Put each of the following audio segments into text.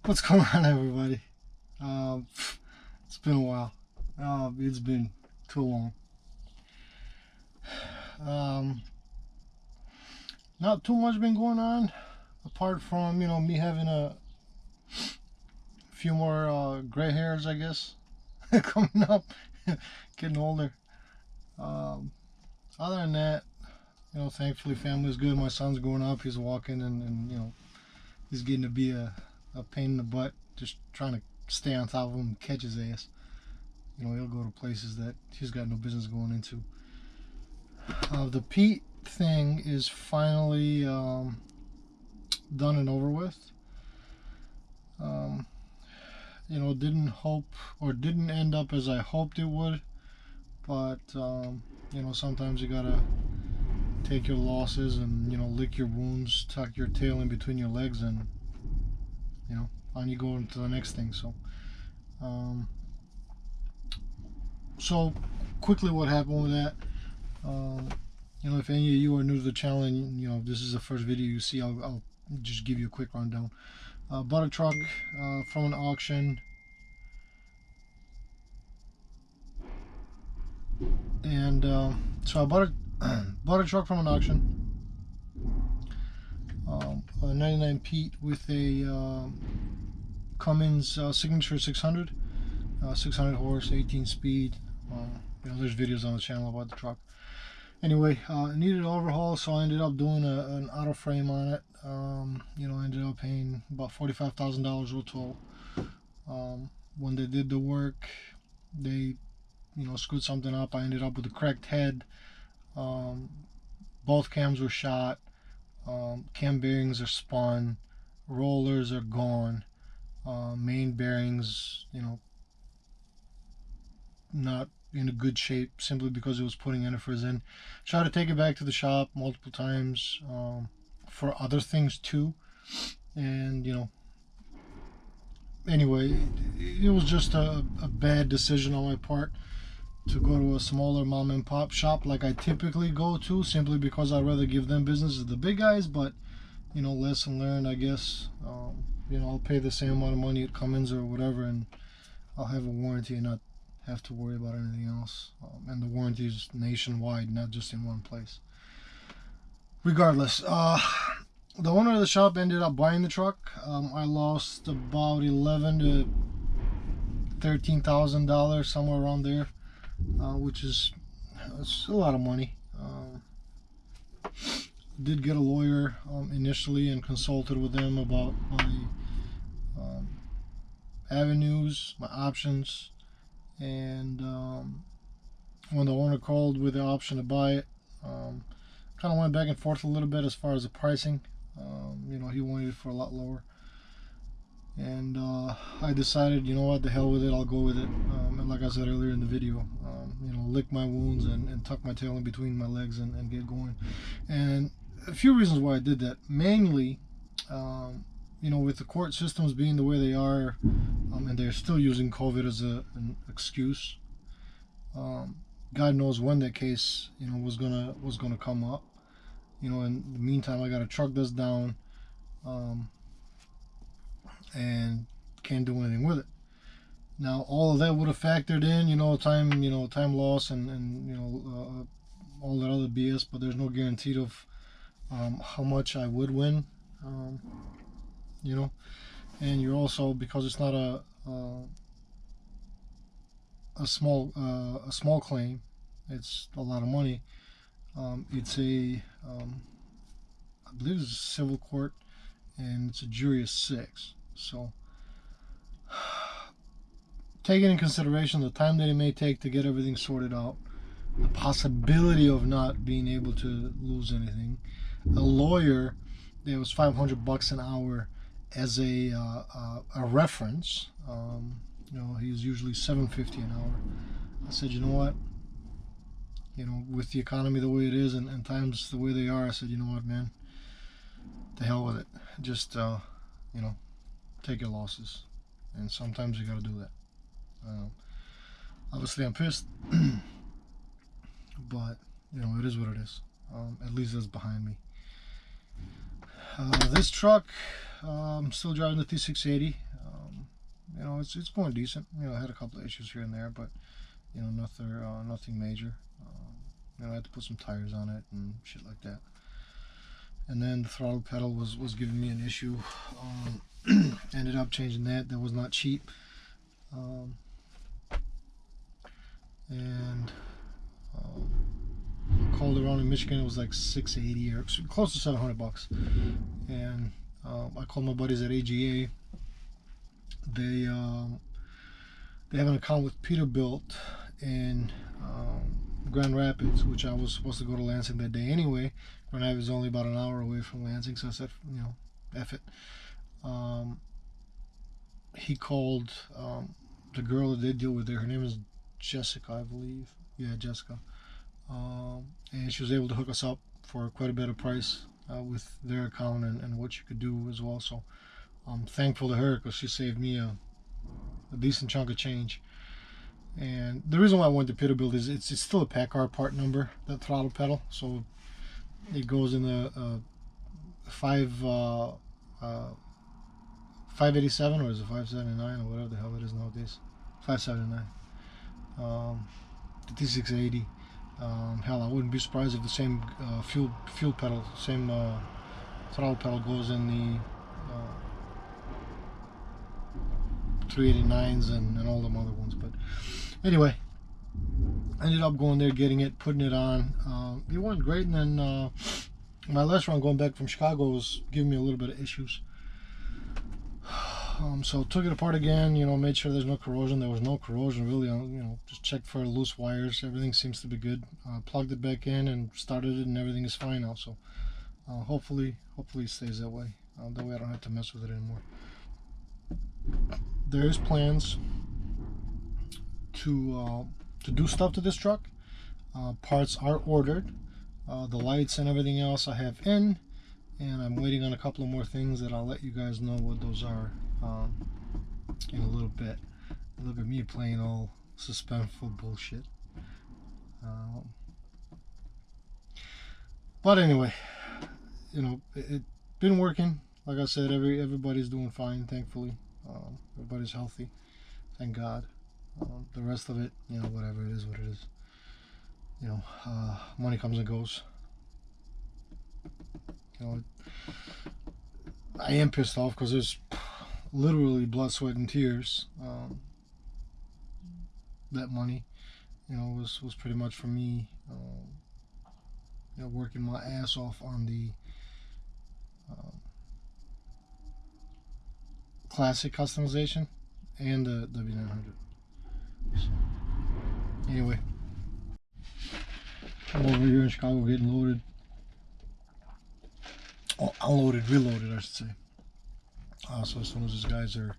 What's going on, everybody? It's been a while. It's been too long. Not too much been going on, apart from me having a few more gray hairs, I guess, coming up, getting older. Other than that, thankfully family's good. My son's growing up. He's walking, and he's getting to be a pain in the butt, just trying to stay on top of him and catch his ass. He'll go to places that he's got no business going into. The Pete thing is finally done and over with. Didn't end up as I hoped it would, but sometimes you gotta take your losses and lick your wounds, tuck your tail in between your legs, and on you go into the next thing. So quickly, what happened with that? If any of you are new to the channel and if this is the first video you see, I'll just give you a quick rundown. Bought a truck from an auction, and so I bought a truck from an auction, a 99 Pete with a Cummins Signature 600, 600 horse, 18 speed. There's videos on the channel about the truck. Anyway, it needed an overhaul, so I ended up doing an auto frame on it. Ended up paying about $45,000 all total. When they did the work, they screwed something up. I ended up with a cracked head. Both cams were shot. Cam bearings are spun. Rollers are gone. Main bearings, not in a good shape, simply because it was putting antifreeze in. Tried to take it back to the shop multiple times for other things too, and anyway, it was just a bad decision on my part to go to a smaller mom and pop shop like I typically go to, simply because I'd rather give them business as the big guys. But lesson learned, I guess. I'll pay the same amount of money at Cummins or whatever, and I'll have a warranty and not have to worry about anything else. And the warranty is nationwide, not just in one place. Regardless, the owner of the shop ended up buying the truck. I lost about $11,000 to $13,000, somewhere around there, which is a lot of money. Did get a lawyer initially and consulted with them about my avenues, my options, and when the owner called with the option to buy it, kind of went back and forth a little bit as far as the pricing. He wanted it for a lot lower, and I decided, what, the hell with it, I'll go with it. And like I said earlier in the video, lick my wounds and tuck my tail in between my legs and get going. And a few reasons why I did that. Mainly, with the court systems being the way they are, and they're still using COVID as an excuse. God knows when that case, was gonna come up. In the meantime, I got a truck that's down, and can't do anything with it. Now, all of that would have factored in, time loss and all that other BS. But there's no guarantee of how much I would win. And you're also, because it's not a small claim, it's a lot of money. It's I believe it's a civil court, and it's a jury of 6. So, taking in consideration the time that it may take to get everything sorted out, the possibility of not being able to lose anything, a lawyer, there was $500 an hour as a reference. He's usually $750 an hour. I said, you know what? With the economy the way it is and times the way they are, I said, you know what, man? The hell with it. Just, take your losses. And sometimes you gotta do that. Obviously, I'm pissed. But, it is what it is. At least that's behind me. This truck, I'm still driving the T680. it's going decent. I had a couple of issues here and there, but nothing major. I had to put some tires on it and shit like that. And then the throttle pedal was giving me an issue. Ended up changing that. That was not cheap. And called around in Michigan. It was like 680 or close to $700. And I called my buddies at AGA. They have an account with Peterbilt in Grand Rapids, which I was supposed to go to Lansing that day anyway. Grand Rapids is only about an hour away from Lansing, so I said, F it. He called the girl that they deal with there. Her name is Jessica, I believe. Yeah, Jessica. And she was able to hook us up for quite a better price with their account and what you could do as well. So I'm thankful to her because she saved me a decent chunk of change. And the reason why I went to Peterbilt is it's still a Packard part number, that throttle pedal. So it goes in the 587 or is it 579 or whatever the hell it is nowadays. 579. The T680. Hell, I wouldn't be surprised if the same fuel pedal, same throttle pedal goes in the 389s and all them other ones. But anyway, I ended up going there, getting it, putting it on. It went great, and then my last round going back from Chicago was giving me a little bit of issues. So took it apart again, made sure there's no corrosion. There was no corrosion really. Just checked for loose wires. Everything seems to be good. Plugged it back in and started it, and everything is fine now. So hopefully it stays that way. That way I don't have to mess with it anymore. There's plans to do stuff to this truck. Parts are ordered. The lights and everything else I have in, and I'm waiting on a couple of more things that I'll let you guys know what those are in a little bit. Look at me playing all suspenseful bullshit. But anyway, it's been working. Like I said, everybody's doing fine, thankfully. Everybody's healthy, thank God. The rest of it, whatever, it is what it is. Money comes and goes. I am pissed off because there's literally blood, sweat, and tears. That money, was pretty much for me. Working my ass off on the classic customization and the W900. So, anyway, I'm over here in Chicago getting loaded. Oh, unloaded, reloaded, I should say. So as soon as these guys are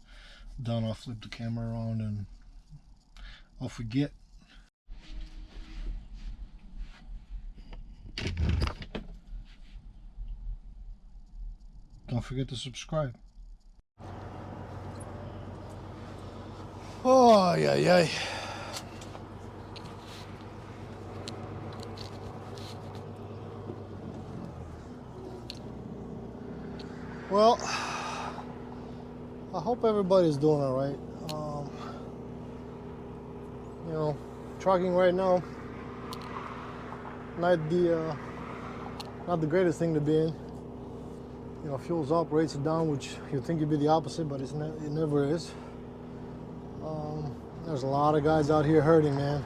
done, I'll flip the camera around and off we get. Don't forget to subscribe. Oh, yeah. Well, I hope everybody's doing all right. Trucking right now, not the greatest thing to be in. Fuel's up, rates are down, which you'd think it'd be the opposite, but it never is. There's a lot of guys out here hurting, man.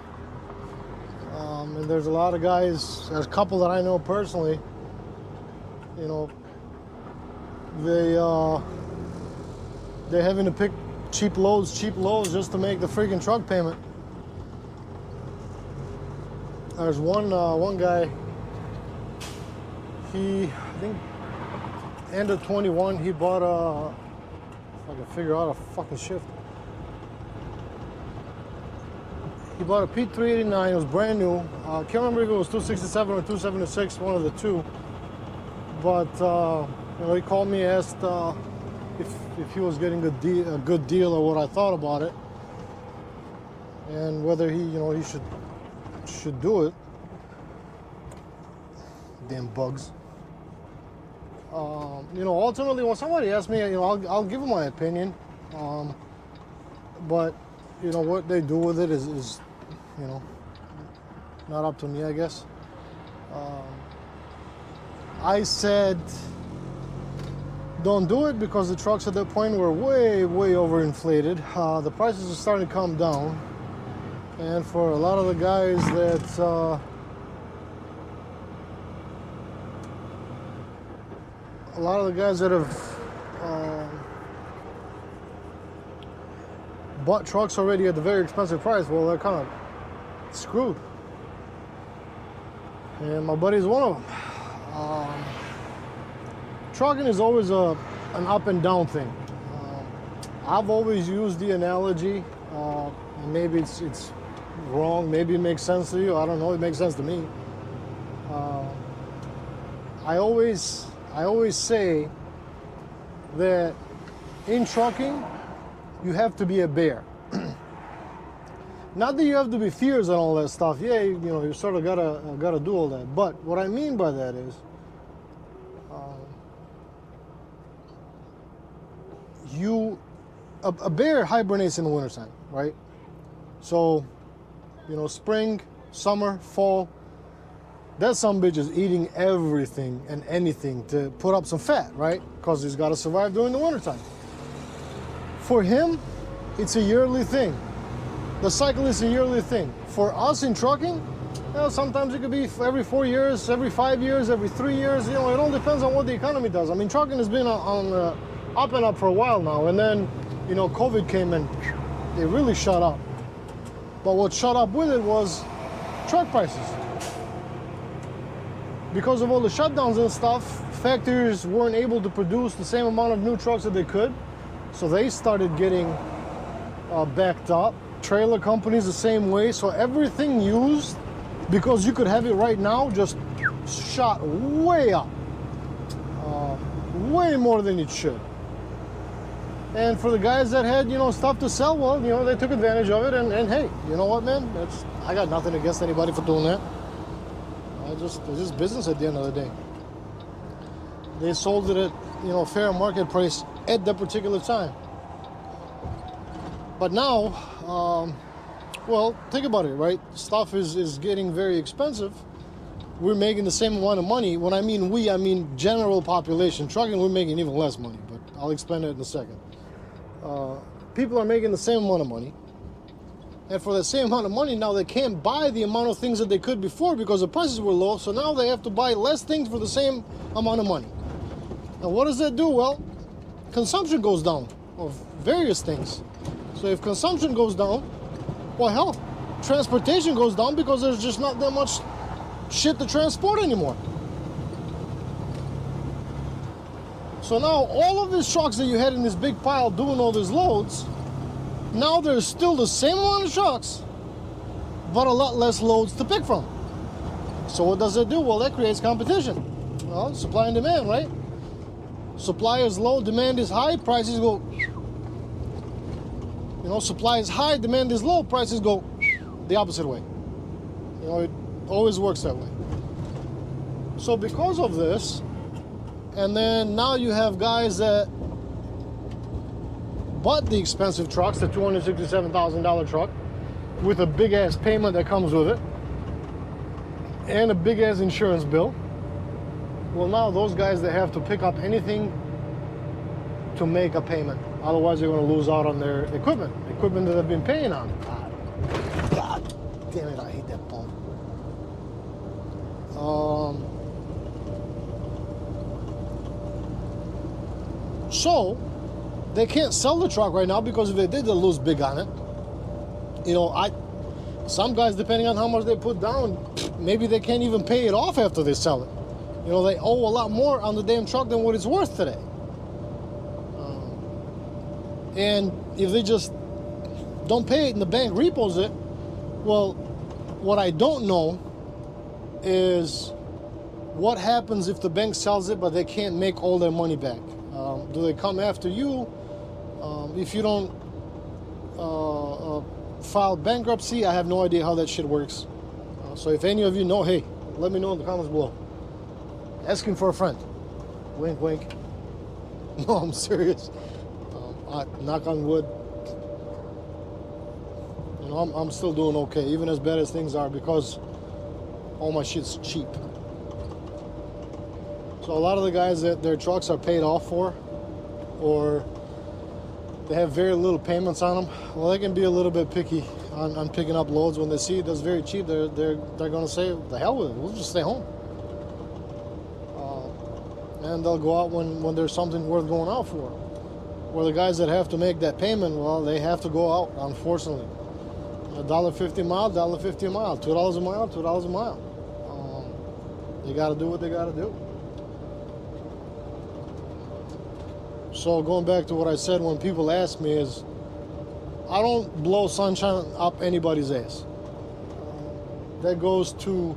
And there's a lot of guys, there's a couple that I know personally, they're having to pick cheap loads just to make the freaking truck payment. There's one guy, I think end of 21, he bought if I can figure out a fucking shift. He bought a P389, it was brand new. I can't remember if it was 267 or 276, one of the two. But he called me, asked if he was getting a good deal or what I thought about it, and whether he should do it. Damn bugs. Ultimately, when somebody asks me, I'll give them my opinion. but you know what they do with it is you know, not up to me, I guess. I said don't do it because the trucks at that point were way overinflated. The prices are starting to come down, and for a lot of the guys that have bought trucks already at the very expensive price, well, they're kind of screwed. And my buddy's one of them. Trucking is always an up and down thing. I've always used the analogy, and maybe it's wrong, maybe it makes sense to you, I don't know, it makes sense to me. I always say that in trucking, you have to be a bear. Not that you have to be fierce and all that stuff. Yeah, you know, you sort of gotta do all that. But what I mean by that is, a bear hibernates in the wintertime, right? So, you know, spring, summer, fall, that sumbitch is eating everything and anything to put up some fat, right? Because he's got to survive during the wintertime. For him, it's a yearly thing. The cycle is a yearly thing. For us in trucking, you know, sometimes it could be every 4 years, every 5 years, every 3 years. You know, it all depends on what the economy does. I mean, trucking has been on up and up for a while now, and then, you know, COVID came and it really shot up. But what shot up with it was truck prices. Because of all the shutdowns and stuff, factories weren't able to produce the same amount of new trucks that they could, so they started getting backed up. Trailer companies the same way, so everything used, because you could have it right now, just shot way up. Way more than it should. And for the guys that had, you know, stuff to sell, well, you know, they took advantage of it, and hey, you know what, man? I got nothing against anybody for doing that. It's just business at the end of the day. They sold it at, you know, fair market price at that particular time. But now, well, think about it, right? Stuff is getting very expensive. We're making the same amount of money. When I mean we, I mean general population. Trucking, we're making even less money, but I'll explain that in a second. People are making the same amount of money. And for the same amount of money, now they can't buy the amount of things that they could before because the prices were low. So now they have to buy less things for the same amount of money. And what does that do? Well, consumption goes down of various things. So if consumption goes down, well, hell, transportation goes down because there's just not that much shit to transport anymore. So now all of these trucks that you had in this big pile doing all these loads, now there's still the same amount of trucks, but a lot less loads to pick from. So what does it do? Well, that creates competition. Well, supply and demand, right? Supply is low, demand is high, prices go. You know, supply is high, demand is low, prices go the opposite way. You know, it always works that way. So because of this, and then now you have guys that bought the expensive trucks, the $267,000 truck, with a big ass payment that comes with it, and a big ass insurance bill. Well, now those guys, they have to pick up anything to make a payment. Otherwise, they're going to lose out on their equipment that they've been paying on. God damn it, I hate that pump. So they can't sell the truck right now because if they did, they'll lose big on it. You know, some guys, depending on how much they put down, maybe they can't even pay it off after they sell it. You know, they owe a lot more on the damn truck than what it's worth today. And if they just don't pay it and the bank repos it, well, what I don't know is what happens if the bank sells it but they can't make all their money back. Do they come after you if you don't file bankruptcy? I have no idea how that shit works. So if any of you know, hey, let me know in the comments below. Asking for a friend. Wink, wink. No, I'm serious. Knock on wood. And I'm still doing okay, even as bad as things are, because all my shit's cheap. So a lot of the guys that their trucks are paid off for, or they have very little payments on them, well, they can be a little bit picky on picking up loads. When they see it that's very cheap, they're going to say, the hell with it, we'll just stay home. And they'll go out when there's something worth going out for. Where the guys that have to make that payment, well, they have to go out, unfortunately. $1.50 a mile, $1.50 a mile, $2 a mile, $2 a mile. They got to do what they got to do. So going back to what I said when people ask me is, I don't blow sunshine up anybody's ass. That goes to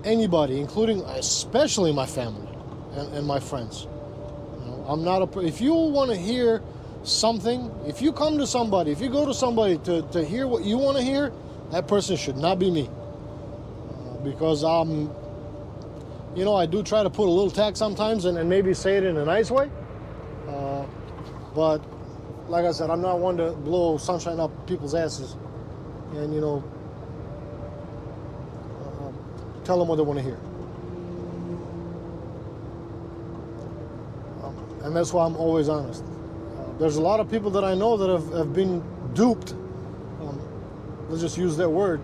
anybody, including especially my family and my friends. You know, I'm not a. If you want to hear something, if you come to somebody, if you go to somebody to hear what you want to hear, that person should not be me. Because you know, I do try to put a little tact sometimes and maybe say it in a nice way. But like I said, I'm not one to blow sunshine up people's asses and, you know, tell them what they want to hear. And that's why I'm always honest. There's a lot of people that I know that have been duped, let's just use that word,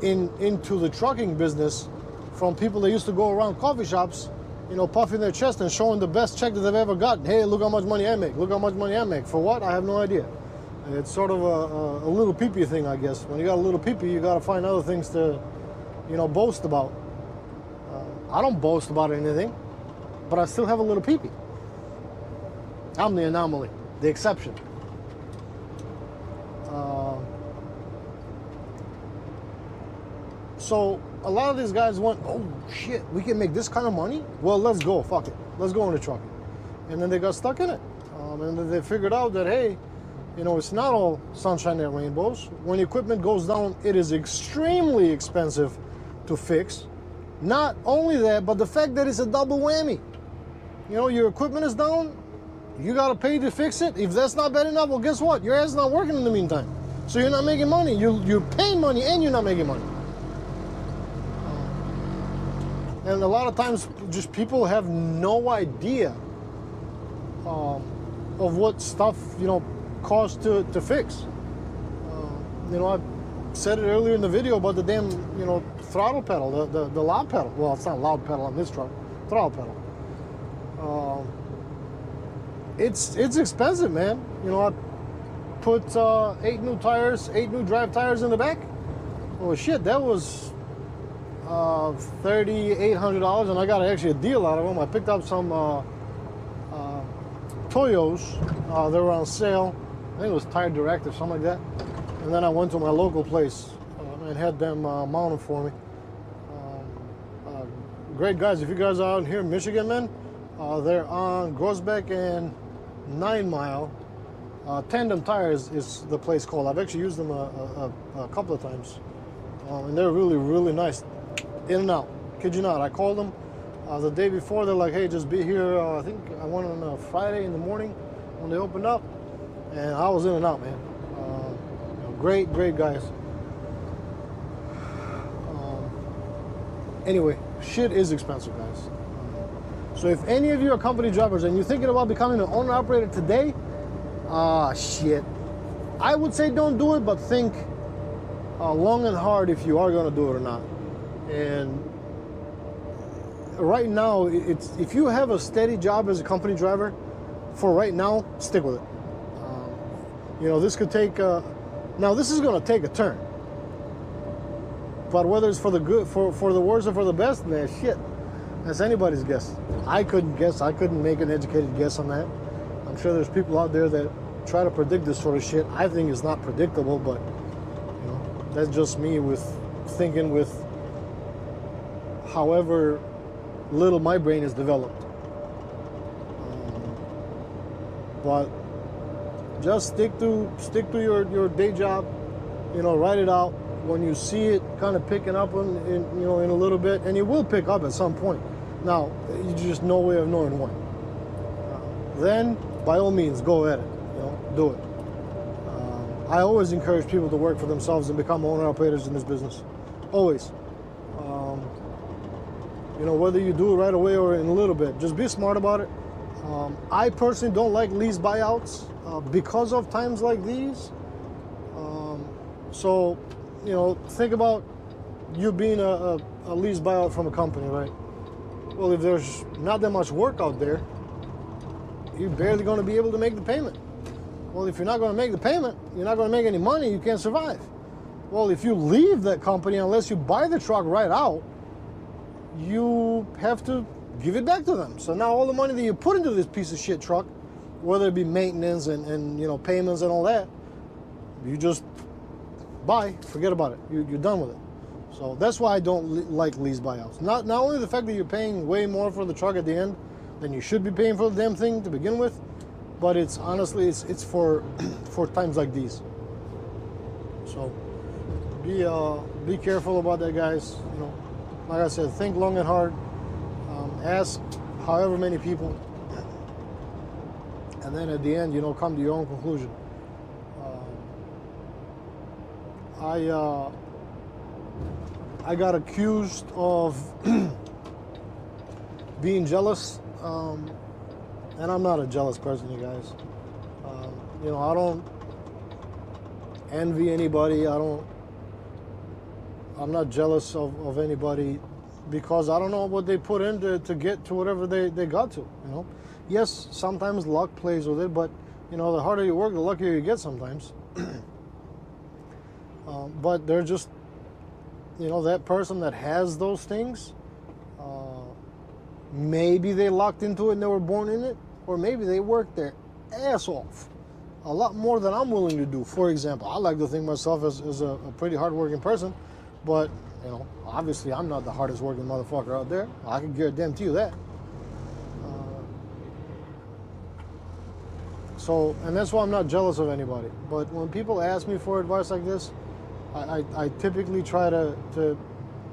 into the trucking business from people that used to go around coffee shops, you know, puffing their chest and showing the best check that they've ever gotten. Hey, look how much money I make. Look how much money I make. For what? I have no idea. It's sort of a little peepee thing, I guess. When you got a little peepee, you got to find other things to, you know, boast about. I don't boast about anything, but I still have a little peepee. I'm the anomaly, the exception. So a lot of these guys went, oh shit, we can make this kind of money? Well, let's go, fuck it. Let's go into trucking. And then they got stuck in it. And then they figured out that, hey, you know, it's not all sunshine and rainbows. When equipment goes down, it is extremely expensive to fix. Not only that, but the fact that it's a double whammy. You know, your equipment is down, you got to pay to fix it. If that's not bad enough, well, guess what? Your ass is not working in the meantime. So you're not making money. You're paying money and you're not making money. And a lot of times, just people have no idea of what stuff, you know, costs to fix. You know, I said it earlier in the video about the damn, you know, throttle pedal, the loud pedal. Well, it's not loud pedal on this truck, throttle pedal. It's expensive, man. You know, I put 8 new drive tires in the back. Oh shit, that was $3,800, and I got actually a deal out of them. I picked up some Toyos. They were on sale. I think it was Tire Direct or something like that. And then I went to my local place and had them mount them for me. Great guys. If you guys are out here in Michigan, man, they're on Groesbeck and 9 Mile. Tandem Tires is the place called. I've actually used them a couple of times. And they're really, really nice. In and out. Kid you not. I called them the day before. They're like, hey, just be here. I think I went on a Friday in the morning when they opened up. And I was in and out, man. Great guys. Anyway, shit is expensive, guys. So if any of you are company drivers and you're thinking about becoming an owner-operator today, shit. I would say don't do it, but think long and hard if you are going to do it or not. And right now, if you have a steady job as a company driver, for right now, stick with it. You know, this could take, now this is going to take a turn. But whether it's for the good, for the worse or for the best, man, shit, that's anybody's guess. I couldn't guess. I couldn't make an educated guess on that. I'm sure there's people out there that try to predict this sort of shit. I think it's not predictable, but, you know, that's just me with thinking with however little my brain is developed. But just stick to your day job. You know, write it out. When you see it kind of picking up in a little bit, and it will pick up at some point. Now, you just no way of knowing when. Then, by all means, go at it. You know, do it. I always encourage people to work for themselves and become owner-operators in this business. Always. You know, whether you do it right away or in a little bit, just be smart about it. I personally don't like lease buyouts because of times like these. So, you know, think about you being a lease buyout from a company, right? Well, if there's not that much work out there, you're barely going to be able to make the payment. Well, if you're not going to make the payment, you're not going to make any money, you can't survive. Well, if you leave that company, unless you buy the truck right out, you have to give it back to them. So now all the money that you put into this piece of shit truck, whether it be maintenance and you know, payments and all that, you just buy, forget about it. You're done with it. So that's why I don't like lease buyouts. Not only the fact that you're paying way more for the truck at the end than you should be paying for the damn thing to begin with, but it's honestly, it's for times like these. So be careful about that, guys. You know, like I said, think long and hard. Ask however many people, and then at the end, you know, come to your own conclusion. I got accused of being jealous, and I'm not a jealous person, you guys. You know, I don't envy anybody. I'm not jealous of anybody, because I don't know what they put in to get to whatever they got to, you know. Yes, sometimes luck plays with it, but, you know, the harder you work, the luckier you get sometimes. But they're just, you know, that person that has those things, maybe they locked into it and they were born in it, or maybe they worked their ass off a lot more than I'm willing to do. For example, I like to think myself as a pretty hardworking person, but, you know, obviously I'm not the hardest working motherfucker out there. I can guarantee you that. So, and that's why I'm not jealous of anybody. But when people ask me for advice like this, I typically try to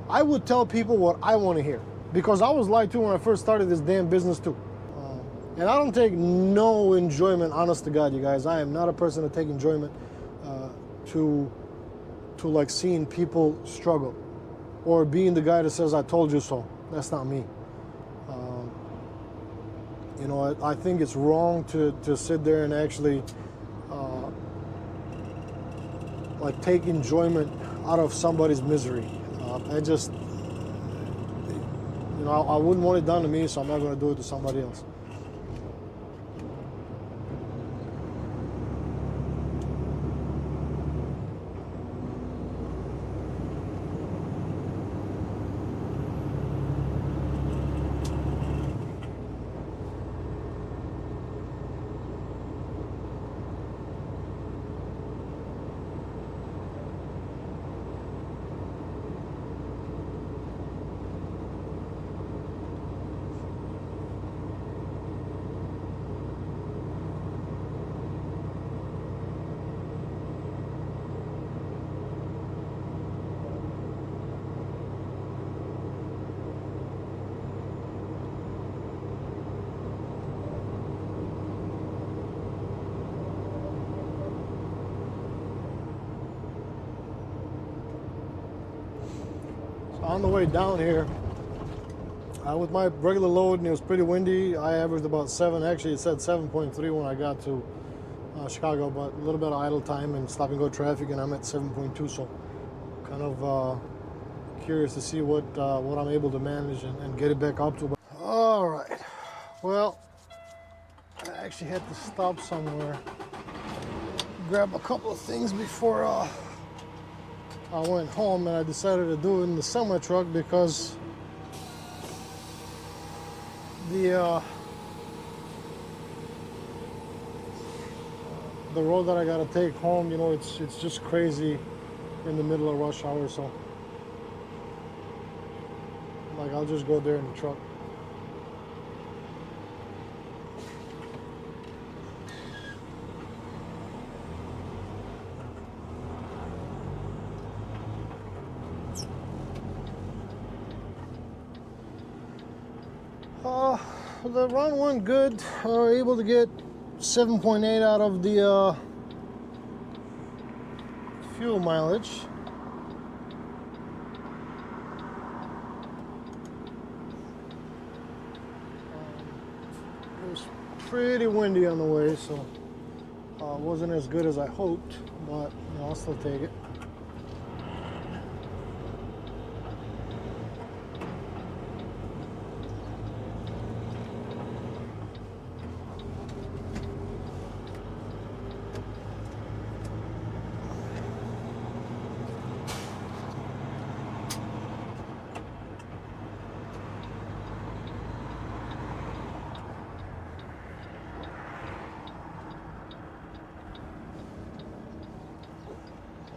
I would tell people what I want to hear, because I was lied to when I first started this damn business too. And I don't take no enjoyment, honest to God, you guys. I am not a person to take enjoyment to like seeing people struggle, or being the guy that says, I told you so. That's not me. You know, I think it's wrong to sit there and actually like take enjoyment out of somebody's misery. I just, you know, I wouldn't want it done to me, so I'm not going to do it to somebody else. On the way down here, with my regular load, and it was pretty windy, I averaged about 7. Actually, it said 7.3 when I got to Chicago, but a little bit of idle time and stop and go traffic, and I'm at 7.2. So, kind of curious to see what I'm able to manage and get it back up to. All right. Well, I actually had to stop somewhere, grab a couple of things before I went home, and I decided to do it in the semi truck because the road that I gotta take home, you know, it's just crazy in the middle of rush hour. So, like, I'll just go there in the truck. The run went good. Able to get 7.8 out of the fuel mileage. It was pretty windy on the way, so it wasn't as good as I hoped, but you know, I'll still take it.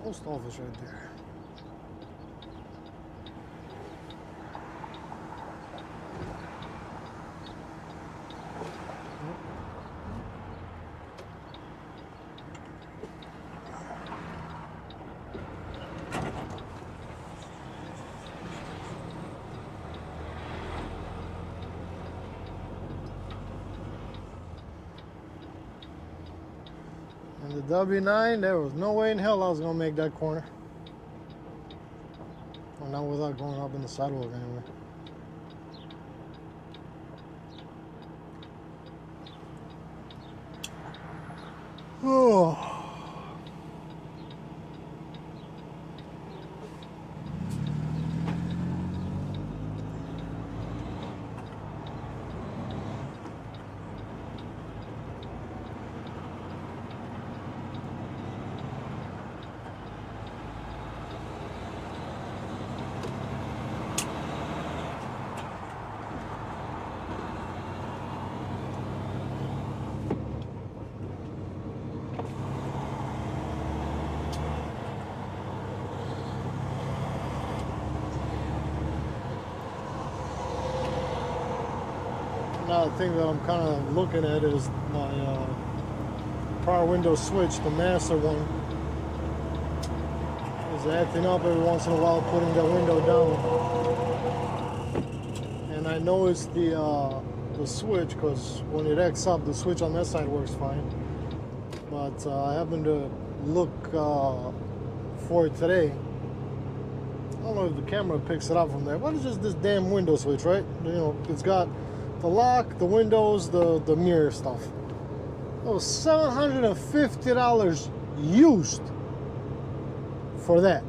Post office right there. And the W9, there was no way in hell I was gonna make that corner. Well, not without going up in the sidewalk anyway. Oh. Another thing that I'm kind of looking at is my power window switch, the master one, is acting up every once in a while, putting the window down. And I know it's the switch, because when it acts up, the switch on that side works fine. But I happened to look for it today. I don't know if the camera picks it up from there, but it's just this damn window switch, right? You know, it's got the lock, the windows, the mirror stuff. It was $750 used for that.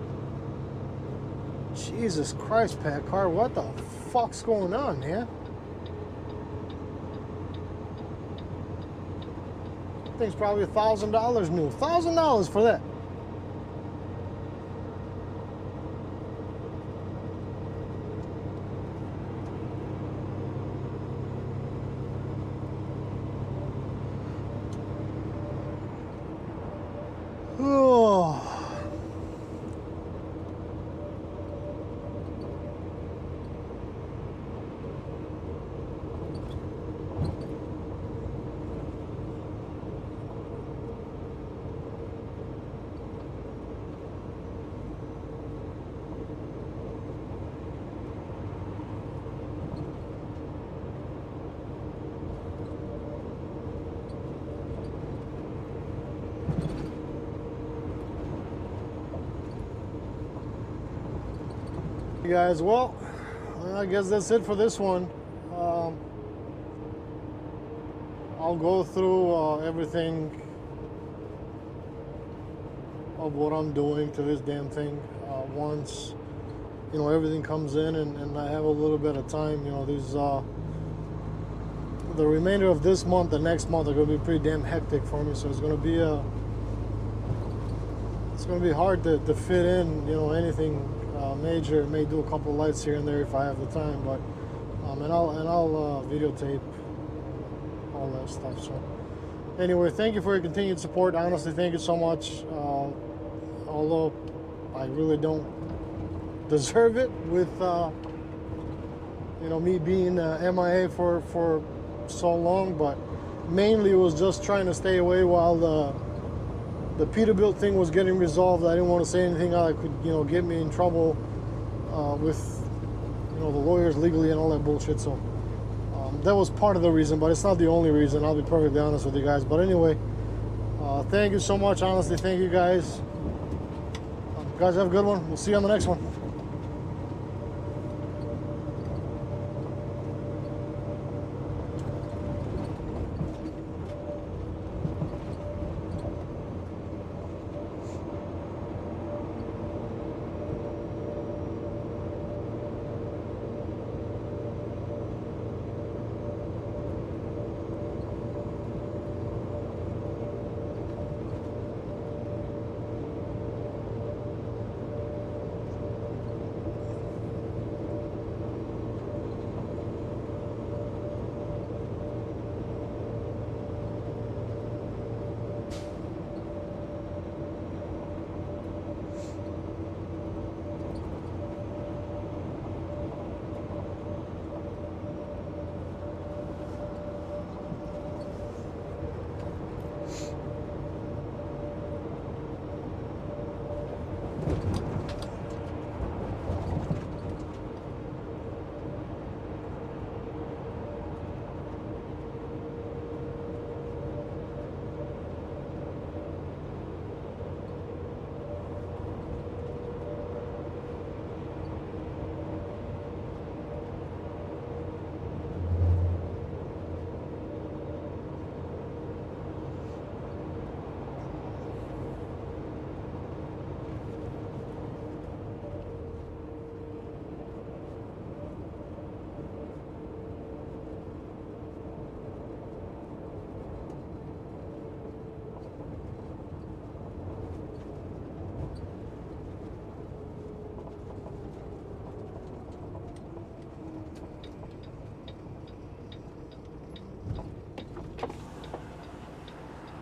Jesus Christ, Packard, what the fuck's going on, man? Thing's probably $1,000 new. $1,000 for that. Oh. Guys, well, I guess that's it for this one. I'll go through everything of what I'm doing to this damn thing once, you know, everything comes in and I have a little bit of time. You know, these the remainder of this month and next month are going to be pretty damn hectic for me, so it's going to be hard to fit in, you know, anything major. May do a couple of lights here and there if I have the time, but and I'll videotape all that stuff. So anyway, thank you for your continued support. Honestly, thank you so much. Although I really don't deserve it with you know, me being MIA for so long, but mainly it was just trying to stay away while the Peterbilt thing was getting resolved. I didn't want to say anything that could, you know, get me in trouble with, you know, the lawyers legally and all that bullshit. So that was part of the reason, but it's not the only reason. I'll be perfectly honest with you guys. But anyway, thank you so much. Honestly, thank you guys. Guys, have a good one. We'll see you on the next one.